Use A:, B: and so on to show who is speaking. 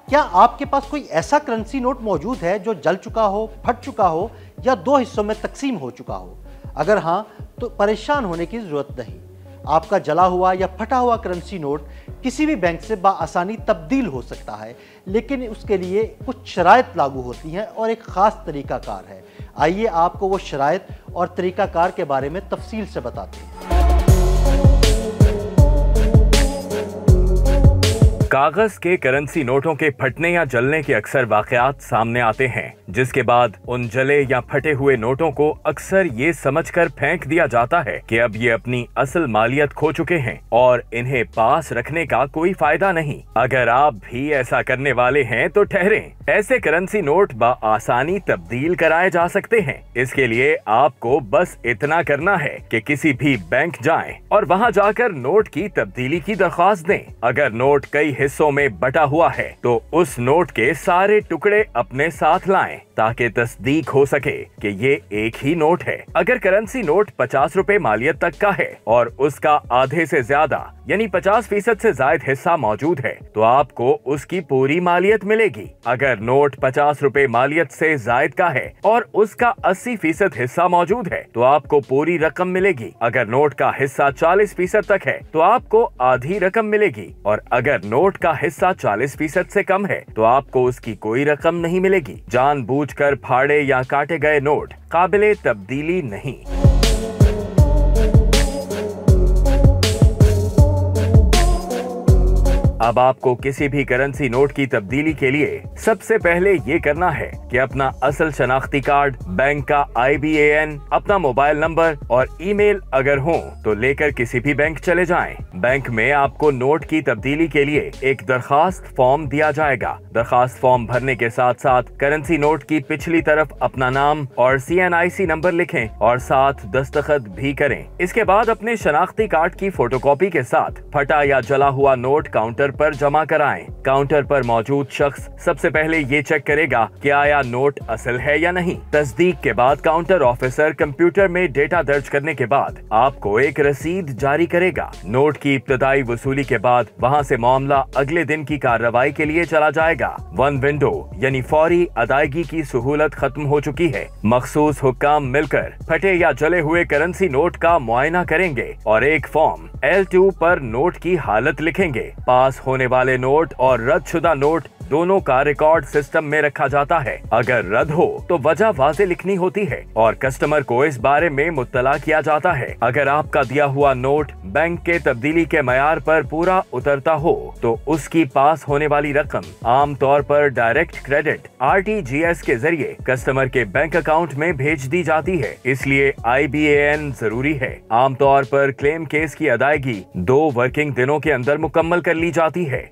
A: क्या आपके पास कोई ऐसा करेंसी नोट मौजूद है जो जल चुका हो, फट चुका हो या दो हिस्सों में तकसीम हो चुका हो? अगर हाँ, तो परेशान होने की जरूरत नहीं। आपका जला हुआ या फटा हुआ करेंसी नोट किसी भी बैंक से बआसानी तब्दील हो सकता है, लेकिन उसके लिए कुछ शराइत लागू होती हैं और एक ख़ास तरीकाकार है। आइए आपको वो शराइत और तरीकाकार के बारे में तफसील से बताते हैं।
B: कागज के करेंसी नोटों के फटने या जलने के अक्सर वाकयात सामने आते हैं, जिसके बाद उन जले या फटे हुए नोटों को अक्सर ये समझकर फेंक दिया जाता है कि अब ये अपनी असल मालियत खो चुके हैं और इन्हें पास रखने का कोई फायदा नहीं। अगर आप भी ऐसा करने वाले हैं तो ठहरें, ऐसे करेंसी नोट बआसानी तब्दील कराए जा सकते हैं। इसके लिए आपको बस इतना करना है कि किसी भी बैंक जाएं और वहां जाकर नोट की तब्दीली की दरख्वास्त दें। अगर नोट कई हिस्सों में बटा हुआ है तो उस नोट के सारे टुकड़े अपने साथ लाएं ताकि तस्दीक हो सके कि ये एक ही नोट है। अगर करेंसी नोट 50 रुपए मालियत तक का है और उसका आधे से ज्यादा यानी 50% से जायद हिस्सा मौजूद है तो आपको उसकी पूरी मालियत मिलेगी। अगर नोट 50 रुपए मालियत से जायद का है और उसका 80% हिस्सा मौजूद है तो आपको पूरी रकम मिलेगी। अगर नोट का हिस्सा 40% तक है तो आपको आधी रकम मिलेगी और अगर नोट का हिस्सा 40% से कम है तो आपको उसकी कोई रकम नहीं मिलेगी। जानबूझकर फाड़े या काटे गए नोट काबिले तब्दीली नहीं। अब आपको किसी भी करेंसी नोट की तब्दीली के लिए सबसे पहले ये करना है कि अपना असल शनाख्ती कार्ड, बैंक का IBAN, अपना मोबाइल नंबर और ईमेल अगर हो तो लेकर किसी भी बैंक चले जाएं। बैंक में आपको नोट की तब्दीली के लिए एक दरखास्त फॉर्म दिया जाएगा। दरखास्त फॉर्म भरने के साथ साथ करेंसी नोट की पिछली तरफ अपना नाम और CNIC नंबर लिखें और साथ दस्तखत भी करें। इसके बाद अपने शनाख्ती कार्ड की फोटोकॉपी के साथ फटा या जला हुआ नोट काउंटर पर जमा कराएं। काउंटर पर मौजूद शख्स सबसे पहले ये चेक करेगा कि आया नोट असल है या नहीं। तस्दीक के बाद काउंटर ऑफिसर कंप्यूटर में डेटा दर्ज करने के बाद आपको एक रसीद जारी करेगा। नोट की इब्तदाई वसूली के बाद वहां से मामला अगले दिन की कार्रवाई के लिए चला जाएगा। वन विंडो यानी फौरी अदायगी की सहूलत खत्म हो चुकी है। मखसूस हुक्काम मिलकर फटे या जले हुए करेंसी नोट का मुआयना करेंगे और एक फॉर्म L2 पर नोट की हालत लिखेंगे। पास होने वाले नोट और रद्दशुदा नोट दोनों का रिकॉर्ड सिस्टम में रखा जाता है। अगर रद्द हो तो वजह वाज़े लिखनी होती है और कस्टमर को इस बारे में मुत्तला किया जाता है। अगर आपका दिया हुआ नोट बैंक के तब्दीली के मयार पर पूरा उतरता हो तो उसकी पास होने वाली रकम आम तौर पर डायरेक्ट क्रेडिट RTGS के जरिए कस्टमर के बैंक अकाउंट में भेज दी जाती है। इसलिए IBAN जरूरी है। आमतौर पर क्लेम केस की अदायगी 2 वर्किंग दिनों के अंदर मुकम्मल कर ली जाती है।